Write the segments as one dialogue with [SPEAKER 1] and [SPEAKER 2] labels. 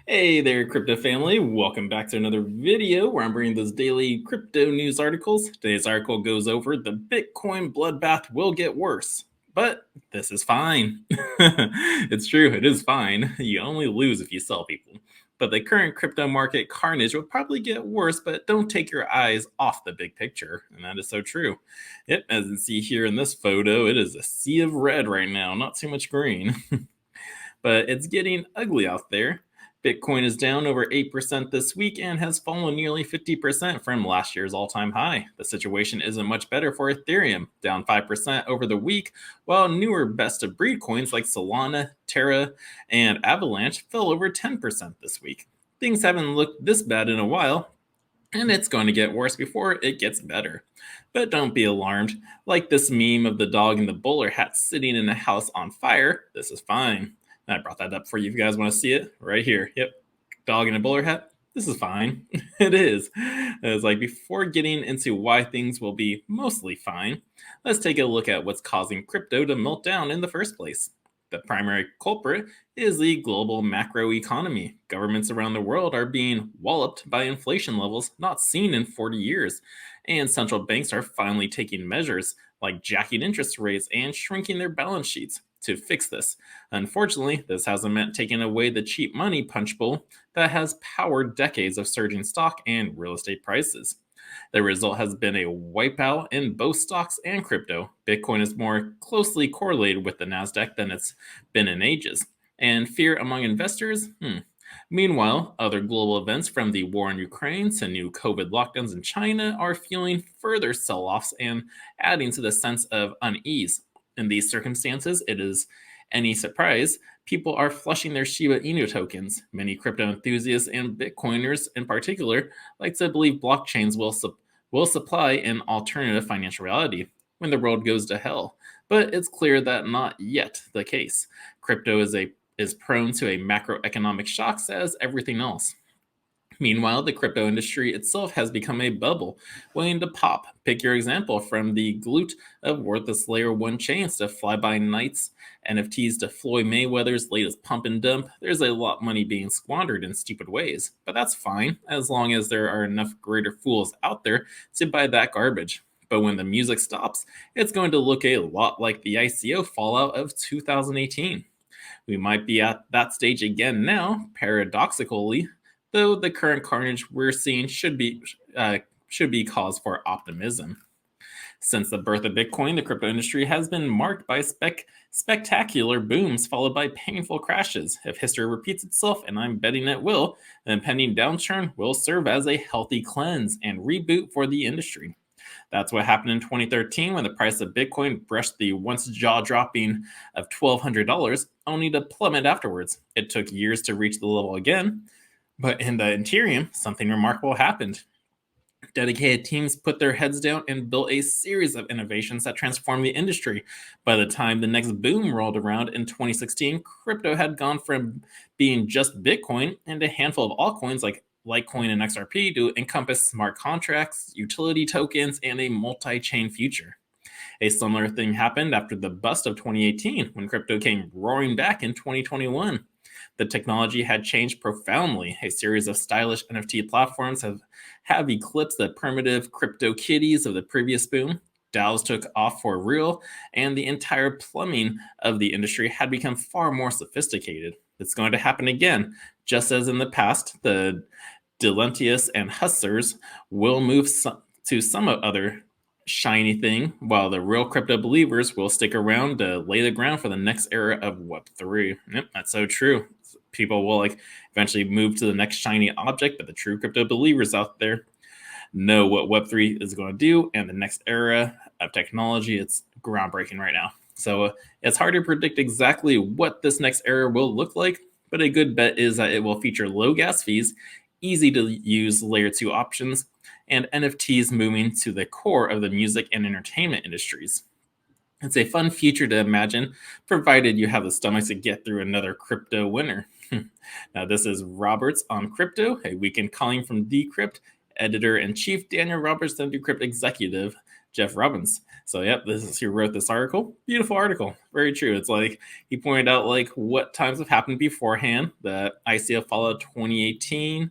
[SPEAKER 1] Hey there, crypto family. Welcome back to another video where I'm bringing those daily crypto news articles. Today's article goes over the Bitcoin bloodbath will get worse, but this is fine. It's true, it is fine. You only lose if you sell people. But the current crypto market carnage will probably get worse, but don't take your eyes off the big picture. And that is so true. Yep, as you can see here in this photo, it is a sea of red right now, not too much green. But it's getting ugly out there. Bitcoin is down over 8% this week and has fallen nearly 50% from last year's all time high. The situation isn't much better for Ethereum, down 5% over the week, while newer best of breed coins like Solana, Terra, and Avalanche fell over 10% this week. Things haven't looked this bad in a while, and it's going to get worse before it gets better. But don't be alarmed. Like this meme of the dog in the bowler hat sitting in a house on fire, this is fine. And I brought that up for you if you guys want to see it right here. Yep, dog in a bowler hat. This is fine. It is. It's like before getting into why things will be mostly fine, let's take a look at what's causing crypto to melt down in the first place. The primary culprit is the global macroeconomy. Governments around the world are being walloped by inflation levels not seen in 40 years, and central banks are finally taking measures like jacking interest rates and shrinking their balance sheets to fix this. Unfortunately, this hasn't meant taking away the cheap money punch bowl that has powered decades of surging stock and real estate prices. The result has been a wipeout in both stocks and crypto. Bitcoin is more closely correlated with the Nasdaq than it's been in ages. And fear among investors? Meanwhile, other global events from the war in Ukraine to new COVID lockdowns in China are fueling further sell offs and adding to the sense of unease. In these circumstances, it is any surprise people are flushing their Shiba Inu tokens. Many crypto enthusiasts and Bitcoiners in particular like to believe blockchains will supply an alternative financial reality when the world goes to hell. But it's clear that not yet the case. Crypto is prone to a macroeconomic shocks as everything else. Meanwhile, the crypto industry itself has become a bubble waiting to pop. Pick your example from the glut of worthless layer 1 chains to fly-by nights, NFTs to Floyd Mayweather's latest pump and dump. There's a lot of money being squandered in stupid ways, but that's fine as long as there are enough greater fools out there to buy that garbage. But when the music stops, it's going to look a lot like the ICO fallout of 2018. We might be at that stage again now, paradoxically, though the current carnage we're seeing should be cause for optimism. Since the birth of Bitcoin, the crypto industry has been marked by spectacular booms followed by painful crashes. If history repeats itself, and I'm betting it will, the impending downturn will serve as a healthy cleanse and reboot for the industry. That's what happened in 2013 when the price of Bitcoin brushed the once jaw dropping of $1,200, only to plummet afterwards. It took years to reach the level again, but in the interim, something remarkable happened. Dedicated teams put their heads down and built a series of innovations that transformed the industry. By the time the next boom rolled around in 2016, crypto had gone from being just Bitcoin and a handful of altcoins like Litecoin and XRP to encompass smart contracts, utility tokens, and a multi chain future. A similar thing happened after the bust of 2018 when crypto came roaring back in 2021. The technology had changed profoundly. A series of stylish NFT platforms have eclipsed the primitive crypto kitties of the previous boom. DAOs took off for real, and the entire plumbing of the industry had become far more sophisticated. It's going to happen again. Just as in the past, the Delentius and Hustlers will move to some other shiny thing, while the real crypto believers will stick around to lay the ground for the next era of Web3. Yep, that's so true. People will eventually move to the next shiny object, but the true crypto believers out there know what Web3 is going to do, and the next era of technology, it's groundbreaking right now. So it's hard to predict exactly what this next era will look like, but a good bet is that it will feature low gas fees, easy to use layer 2 options, and NFTs moving to the core of the music and entertainment industries. It's a fun future to imagine, provided you have the stomach to get through another crypto winter. Now, this is Roberts on Crypto, a weekend calling from Decrypt, editor-in-chief Daniel Roberts, the Decrypt executive. Jeff Robbins. So yep, this is who wrote this article. Beautiful article. Very true. It's like he pointed out like what times have happened beforehand. The ICO followed 2018.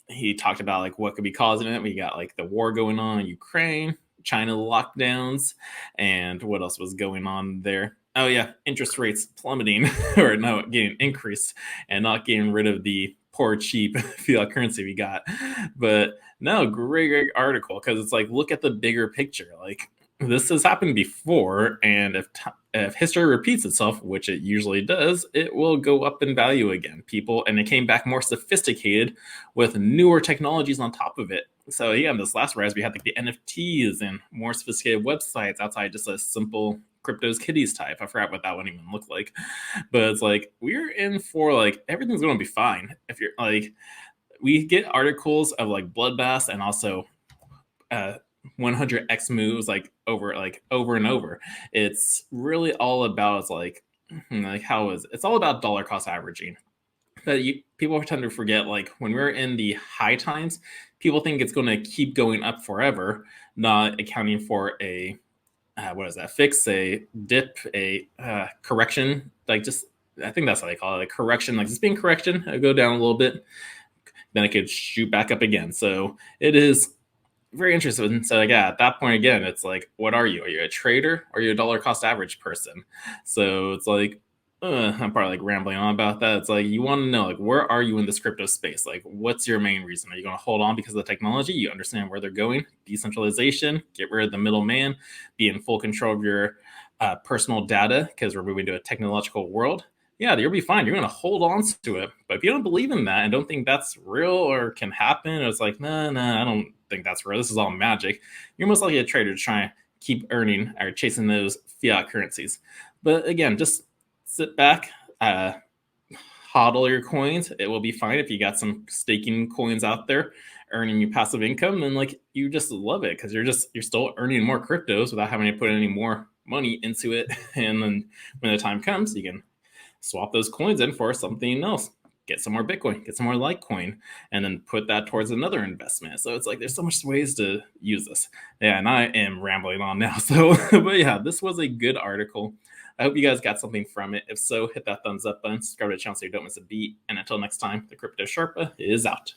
[SPEAKER 1] He talked about like what could be causing it. We got like the war going on in Ukraine, China lockdowns, and what else was going on there? Oh yeah, interest rates plummeting or no, getting increased and not getting rid of the poor cheap fiat currency we got. But no, great article because it's like look at the bigger picture. Like this has happened before, and if history repeats itself, which it usually does, it will go up in value again. And it came back more sophisticated with newer technologies on top of it. So yeah, in this last rise, we had like the NFTs and more sophisticated websites outside just a simple cryptos kitties type. I forgot what that one even looked like, but it's like we're in for like everything's going to be fine. If you're like, we get articles of like bloodbaths and also 100x moves like over and over. It's really all about it's all about dollar cost averaging. But people tend to forget like when we're in the high times, people think it's going to keep going up forever, not accounting for a fix, a dip, a correction, like just I think that's how they call it, a correction, like just being correction, it'll go down a little bit, then it could shoot back up again. So it is very interesting. So yeah, at that point again, it's like, what are you? Are you a trader or are you a dollar cost average person? So it's like, I'm probably like rambling on about that. It's like you want to know like where are you in this crypto space? Like what's your main reason? Are you going to hold on because of the technology? You understand where they're going, decentralization, get rid of the middleman, be in full control of your personal data because we're moving to a technological world. Yeah, you'll be fine. You're going to hold on to it. But if you don't believe in that and don't think that's real or can happen, it's like, nah, I don't think that's real. This is all magic. You're most likely a trader to try and keep earning or chasing those fiat currencies. But again, just sit back, hodl your coins. It will be fine if you got some staking coins out there earning you passive income. Then like you just love it because you're still earning more cryptos without having to put any more money into it. And then when the time comes, you can swap those coins in for something else, get some more Bitcoin, get some more Litecoin, and then put that towards another investment. So it's like there's so much ways to use this. Yeah, and I am rambling on now. So, but yeah, this was a good article. I hope you guys got something from it. If so, hit that thumbs up button, subscribe to the channel so you don't miss a beat. And until next time, the Crypto Sherpa is out.